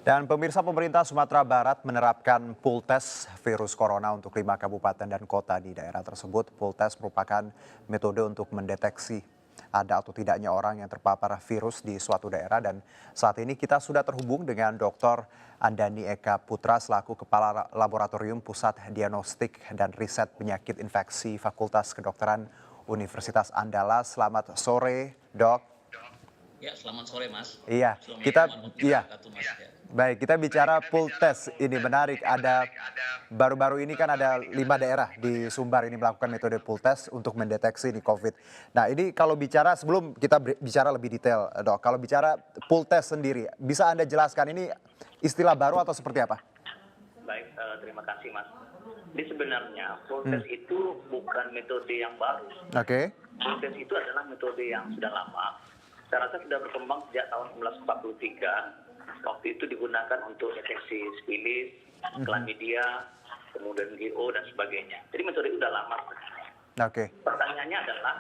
Dan pemirsa, pemerintah Sumatera Barat menerapkan pool test virus corona untuk 5 kabupaten dan kota di daerah tersebut. Pool test merupakan metode untuk mendeteksi ada atau tidaknya orang yang terpapar virus di suatu daerah. Dan saat ini kita sudah terhubung dengan Dr. Andani Eka Putra selaku Kepala Laboratorium Pusat Diagnostik dan Riset Penyakit Infeksi Fakultas Kedokteran Universitas Andalas. Selamat sore, Dok. Ya, selamat sore Mas. Iya, baik, kita bicara pool test ini menarik. Ada baru-baru ini kan ada 5 daerah di Sumbar ini melakukan metode pool test untuk mendeteksi nih COVID. Nah, ini kalau bicara sebelum kita bicara lebih detail, Dok. Kalau bicara pool test sendiri, bisa Anda jelaskan ini istilah baru atau seperti apa? Baik, terima kasih Mas. Jadi sebenarnya pool test itu bukan metode yang baru. Oke. Pool test itu adalah metode yang sudah lama. Saya rasa sudah berkembang sejak tahun 1943. Waktu itu digunakan untuk deteksi sifilis, chlamydia, kemudian GO dan sebagainya. Jadi metode itu sudah lama. Oke. Pertanyaannya adalah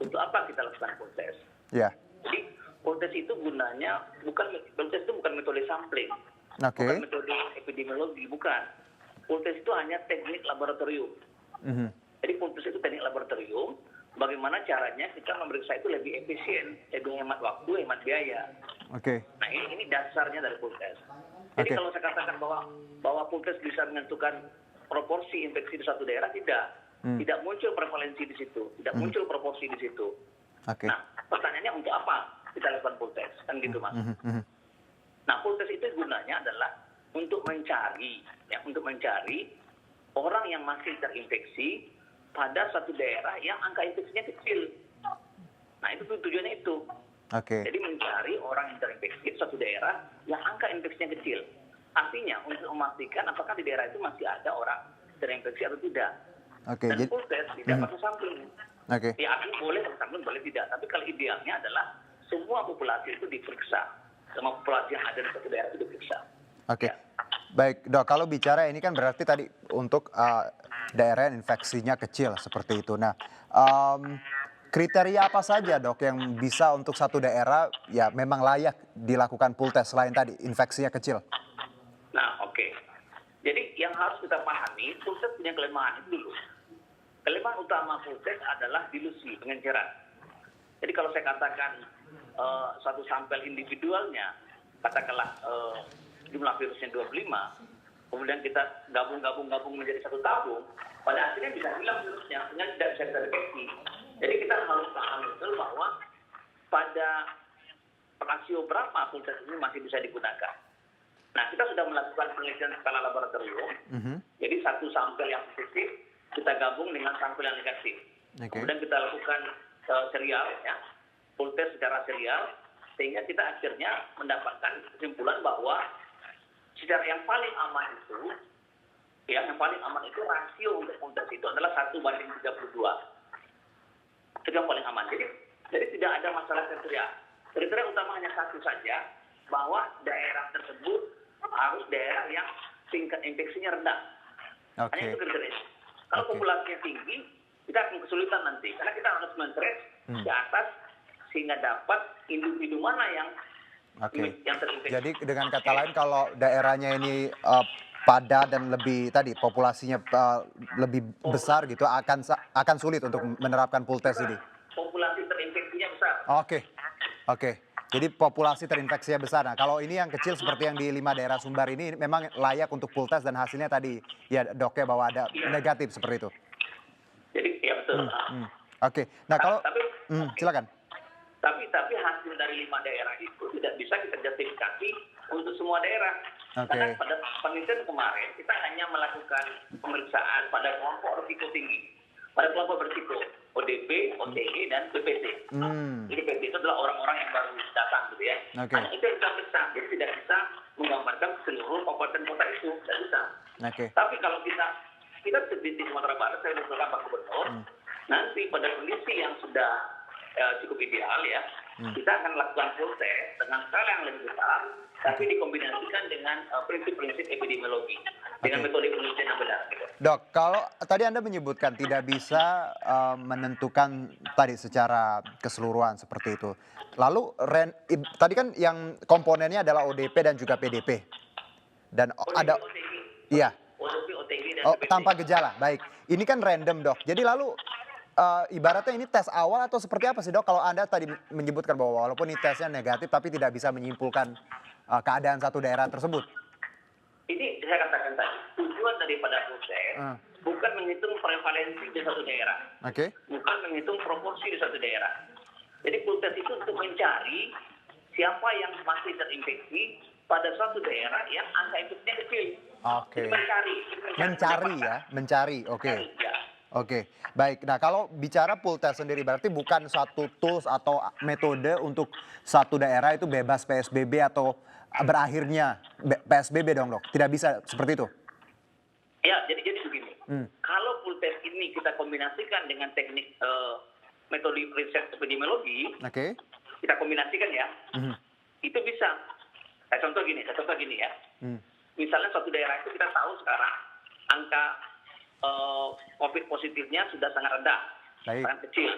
untuk apa kita lakukan pool test? Ya. Jadi pool test itu gunanya pool test itu bukan metode sampling, Oke. bukan metode epidemiologi, bukan. Pool test itu hanya teknik laboratorium. Jadi pool test itu teknik laboratorium. Bagaimana caranya kita memeriksa itu lebih efisien, lebih hemat waktu, hemat biaya. Oke. Nah ini dasarnya dari pool test. Jadi kalau saya katakan bahwa pool test bisa menentukan proporsi infeksi di satu daerah, tidak muncul prevalensi di situ, tidak muncul proporsi di situ. Oke. Nah pertanyaannya untuk apa kita lakukan pool test, kan gitu Mas. Nah pool test itu gunanya adalah untuk mencari orang yang masih terinfeksi pada satu daerah yang angka infeksinya kecil. Nah itu tujuannya itu. Oke. Jadi mencari orang yang terinfeksi di satu daerah yang angka infeksinya kecil. Artinya untuk memastikan apakah di daerah itu masih ada orang terinfeksi atau tidak. Oke. Dan pool test tidak pakai sampling. Oke. Ya artinya boleh pakai sampling, boleh tidak. Tapi kalau idealnya adalah semua populasi itu diperiksa. Semua populasi yang ada di satu daerah itu diperiksa. Oke. Ya. Baik, Dok, kalau bicara ini kan berarti tadi untuk daerah yang infeksinya kecil seperti itu. Nah, kriteria apa saja, Dok, yang bisa untuk satu daerah ya memang layak dilakukan pool test selain tadi infeksinya kecil? Nah, oke. Jadi yang harus kita pahami, pool test punya kelemahan itu dulu. Kelemahan utama pool test adalah dilusi, pengenceran. Jadi kalau saya katakan satu sampel individualnya, katakanlah jumlah virusnya 25, kemudian kita gabung menjadi satu tabung, pada akhirnya bisa hilang virusnya, sehingga tidak bisa kita deteksi. Jadi kita harus paham betul bahwa pada rasio berapa pool test ini masih bisa digunakan. Nah, kita sudah melakukan penelitian skala laboratorium, jadi satu sampel yang positif kita gabung dengan sampel yang negatif. Kemudian kita lakukan serial, ya, pool test secara serial, sehingga kita akhirnya mendapatkan kesimpulan bahwa secara yang paling aman itu rasio untuk pool test itu adalah 1:32. Itu yang paling aman. Jadi tidak ada masalah kriteria. Kriteria utama hanya satu saja, bahwa daerah tersebut harus daerah yang tingkat infeksinya rendah. Hanya itu kriteria. Kalau populasinya tinggi, kita akan kesulitan nanti, karena kita harus men-trace di atas sehingga dapat individu mana yang terinfeksi. Jadi dengan kata lain kalau daerahnya ini padat dan lebih tadi populasinya lebih besar gitu akan sulit untuk menerapkan pool test ini. Populasi terinfeksinya besar. Oke. Jadi populasi terinfeksinya besar. Nah, kalau ini yang kecil seperti yang di 5 daerah Sumbar ini memang layak untuk pool test dan hasilnya tadi ya Doknya bahwa ada negatif seperti itu. Jadi ya betul. Oke. Nah, kalau silakan. Tapi hasil dari 5 daerah itu tidak bisa kita justifikasi untuk semua daerah. Karena pada penelitian kemarin kita hanya melakukan pemeriksaan pada kelompok risiko tinggi. Pada kelompok berisiko ODP, OTG, dan BPT. Jadi BPT itu adalah orang-orang yang baru datang gitu ya. Hanya itu yang kita periksa. Jadi tidak bisa menggambarkan seluruh kabupaten kota itu. Tidak bisa. Tapi kalau kita di Sumatera Barat, saya usulkan Pak Gubernur, nanti pada kondisi yang sudah cukup ideal ya, kita akan lakukan full test dengan skala yang lebih besar, tapi dikombinasikan dengan prinsip-prinsip epidemiologi, dengan metode penelitian yang benar. Gitu. Dok, kalau tadi Anda menyebutkan tidak bisa menentukan tadi secara keseluruhan seperti itu. Lalu tadi kan yang komponennya adalah ODP dan juga PDP. Dan ada OTG, iya. OTG dan Oh, PPT. tanpa gejala, baik. Ini kan random, Dok. Jadi lalu ibaratnya ini tes awal atau seperti apa sih, Dok? Kalau Anda tadi menyebutkan bahwa walaupun ini tesnya negatif tapi tidak bisa menyimpulkan keadaan satu daerah tersebut. Ini saya katakan tadi, tujuan daripada proses bukan menghitung prevalensi di satu daerah, Oke. bukan menghitung proporsi di satu daerah. Jadi full test itu untuk mencari siapa yang masih terinfeksi pada suatu daerah yang angka infeksinya kecil. Oke. Jadi mencari Mencari ya, mencari. Oke. Ya. Oke, baik. Nah, kalau bicara pool test sendiri berarti bukan satu tools atau metode untuk satu daerah itu bebas PSBB atau berakhirnya PSBB dong, Dok. Tidak bisa seperti itu. Ya, jadi begini. Kalau full test ini kita kombinasikan dengan teknik metode riset epidemiologi, Oke. kita kombinasikan ya, itu bisa. Saya contoh gini ya. Misalnya suatu daerah itu kita tahu sekarang angka COVID positifnya sudah sangat rendah, Baik. sangat kecil.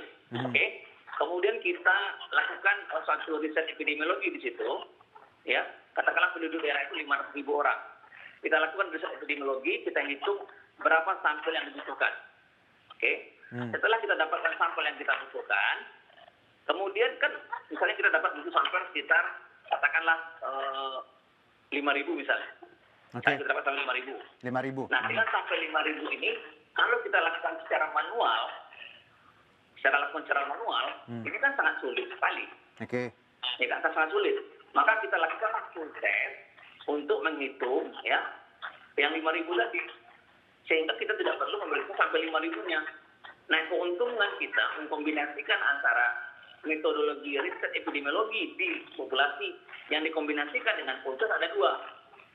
Oke. Kemudian kita lakukan suatu riset epidemiologi di situ, ya. Katakanlah penduduk daerah itu 500.000 orang. Kita lakukan riset epidemiologi, kita hitung berapa sampel yang dibutuhkan. Oke. Setelah kita dapatkan sampel yang kita butuhkan, kemudian kan misalnya kita dapat butuh sampel sekitar katakanlah 5.000 misalnya. Oke. Kita dapat sampai 5.000. 5.000. Nah, dengan sampai 5.000 ini, kalau kita lakukan secara manual, ini kan sangat sulit sekali. Oke. Ya kan, sangat sulit. Maka kita lakukan full test untuk menghitung ya yang 5.000 tadi. Sehingga kita tidak perlu memeriksa sampai 5.000-nya. Nah, keuntungan kita mengkombinasikan antara metodologi riset epidemiologi di populasi yang dikombinasikan dengan full test ada dua.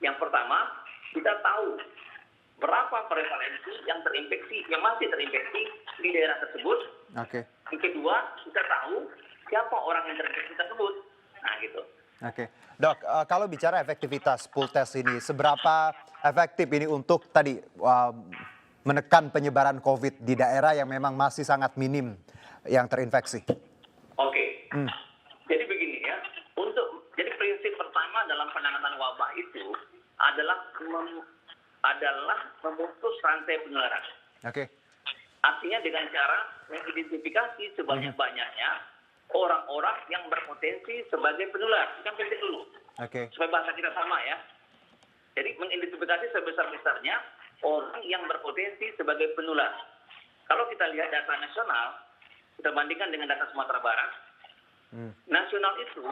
Yang pertama, kita tahu berapa prevalensi yang terinfeksi, yang masih terinfeksi di daerah tersebut. Oke. Yang kedua, kita tahu siapa orang yang terinfeksi tersebut. Nah, gitu. Oke. Dok, kalau bicara efektivitas pool test ini, seberapa efektif ini untuk tadi menekan penyebaran COVID di daerah yang memang masih sangat minim yang terinfeksi? Oke. Jadi begini ya, jadi prinsip pertama dalam penanganan wabah itu adalah memutus rantai penularan. Oke. Artinya dengan cara mengidentifikasi sebanyak-banyaknya orang-orang yang berpotensi sebagai penular. Itu kan penting dulu. Oke. Supaya bahasa kita sama ya. Jadi mengidentifikasi sebesar-besarnya orang yang berpotensi sebagai penular. Kalau kita lihat data nasional, kita bandingkan dengan data Sumatera Barat, nasional itu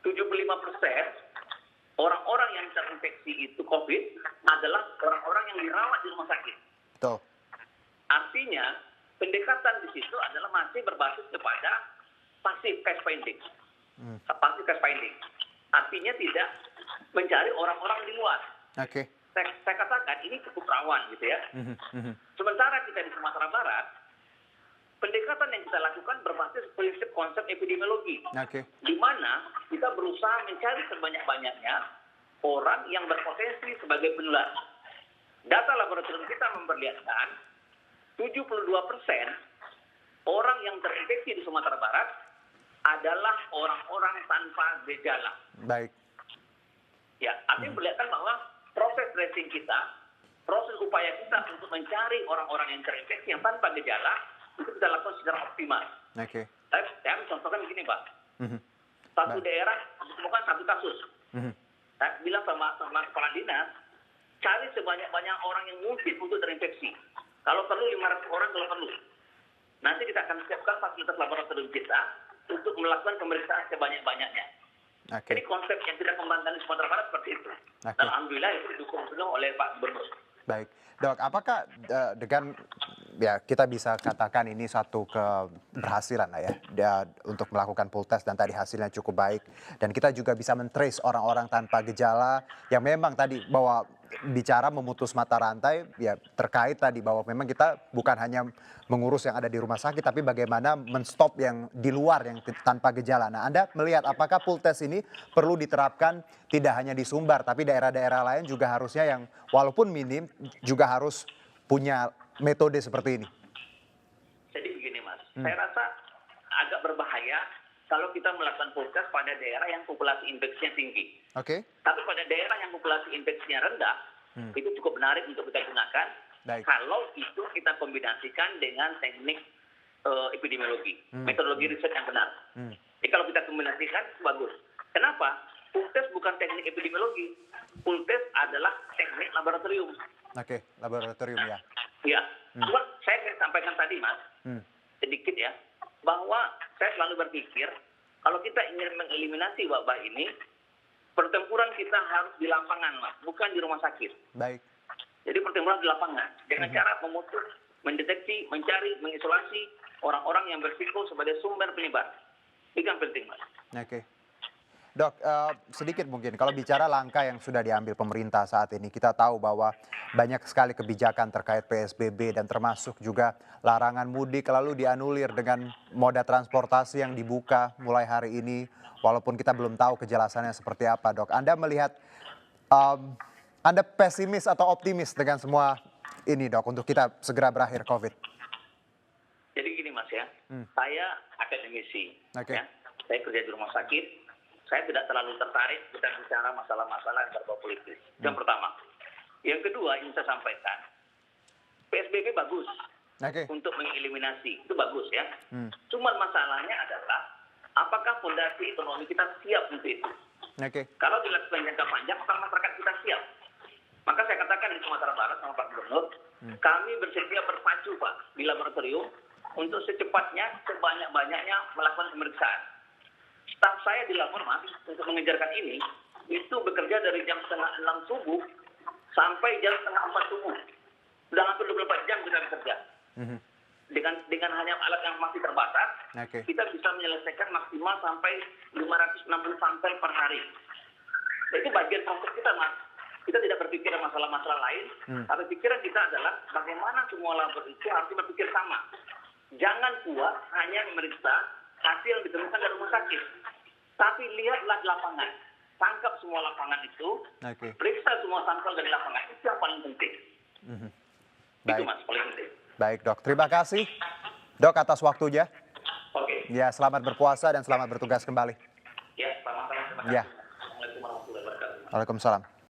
75% orang-orang yang terinfeksi itu COVID adalah orang-orang yang dirawat di rumah sakit. Betul. Artinya pendekatan di situ adalah masih berbasis kepada passive case finding. Passive case finding. Artinya tidak mencari orang-orang di luar. Oke. Saya katakan ini cukup rawan gitu ya. Sementara kita di Sumatera Barat, pendekatan yang kita lakukan berbasis prinsip konsep epidemiologi. Oke. Di mana kita berusaha mencari sebanyak-banyaknya orang yang berpotensi sebagai penular. Data laboratorium kita memperlihatkan 72% orang yang terinfeksi di Sumatera Barat adalah orang-orang tanpa gejala. Baik. Ya, artinya memperlihatkan bahwa proses tracing kita, proses upaya kita untuk mencari orang-orang yang terinfeksi yang tanpa gejala itu kita lakukan secara optimal. Oke. Saya mencontohkan begini, Pak. Satu daerah ditemukan satu kasus. Saya bilang sama kepala dinas, cari sebanyak-banyak orang yang mungkin untuk terinfeksi. Kalau perlu 500 orang kalau perlu. Nanti kita akan siapkan fasilitas laboratorium kita untuk melakukan pemeriksaan sebanyak-banyaknya. Oke. Jadi konsep yang kita kembangkan di Sumatera Barat seperti itu. Oke. Dan alhamdulillah itu didukung oleh Pak Gubernur. Baik. Dok, apakah dengan ya kita bisa katakan ini satu keberhasilan lah ya untuk melakukan pool test dan tadi hasilnya cukup baik dan kita juga bisa men-trace orang-orang tanpa gejala yang memang tadi bahwa bicara memutus mata rantai ya terkait tadi bahwa memang kita bukan hanya mengurus yang ada di rumah sakit tapi bagaimana menstop yang di luar yang tanpa gejala. Nah, Anda melihat apakah pool test ini perlu diterapkan tidak hanya di Sumbar tapi daerah-daerah lain juga harusnya yang walaupun minim juga harus punya metode seperti ini. Jadi begini Mas, saya rasa agak berbahaya kalau kita melakukan pool test pada daerah yang populasi infeksinya tinggi. Oke. Tapi pada daerah yang populasi infeksinya rendah, itu cukup menarik untuk kita gunakan. Baik. Kalau itu kita kombinasikan dengan teknik epidemiologi, metodologi riset yang benar. Jadi kalau kita kombinasikan, bagus. Kenapa? Pool test bukan teknik epidemiologi. Pool test adalah teknik laboratorium. Oke, laboratorium ya. Ya, cuma saya sampaikan tadi Mas, sedikit ya, bahwa saya selalu berpikir kalau kita ingin mengeliminasi wabah ini, pertempuran kita harus di lapangan, Mas, bukan di rumah sakit. Baik. Jadi pertempuran di lapangan dengan cara memutus, mendeteksi, mencari, mengisolasi orang-orang yang berisiko sebagai sumber penyebar. Itu yang penting, Mas. Oke. Dok, sedikit mungkin kalau bicara langkah yang sudah diambil pemerintah saat ini, kita tahu bahwa banyak sekali kebijakan terkait PSBB dan termasuk juga larangan mudik lalu dianulir dengan moda transportasi yang dibuka mulai hari ini, walaupun kita belum tahu kejelasannya seperti apa, Dok. Anda melihat, Anda pesimis atau optimis dengan semua ini, Dok, untuk kita segera berakhir COVID? Jadi gini, Mas ya, saya akademisi, Oke. ya. Saya kerja di rumah sakit. Saya tidak terlalu tertarik kita bicara masalah-masalah yang berbau politis. Yang pertama. Yang kedua yang saya sampaikan, PSBB bagus untuk mengeliminasi, itu bagus ya. Cuma masalahnya adalah apakah fondasi ekonomi kita siap untuk itu. Kalau dilakukan jangka panjang, apakah masyarakat kita siap? Maka saya katakan di Sumatera Barat sama Pak Gubernur, kami bersedia berpacu Pak di laboratorium untuk secepatnya, sebanyak-banyaknya melakukan pemeriksaan. Staf saya di lapor Mas untuk mengejarkan ini itu bekerja dari jam 5:30 subuh sampai jam 3:30 subuh. Sudah hampir 24 jam kita bekerja. Dengan hanya alat yang masih terbatas, kita bisa menyelesaikan maksimal sampai 560 sampel per hari. Nah, itu bagian proses kita Mas. Kita tidak berpikir masalah-masalah lain, tapi pikiran kita adalah bagaimana semua labor itu harus berpikir sama. Jangan puas hanya memeriksa hasil yang ditemukan dari rumah sakit. Tapi lihatlah di lapangan. Tangkap semua lapangan itu. Periksa semua sampel dari lapangan. Itu yang paling penting. Itu Mas, paling penting. Baik Dok, terima kasih Dok atas waktunya. Oke. Ya, selamat berpuasa dan selamat bertugas kembali. Ya, sama-sama. Terima kasih. Ya. Assalamualaikum warahmatullahi wabarakatuh. Waalaikumsalam.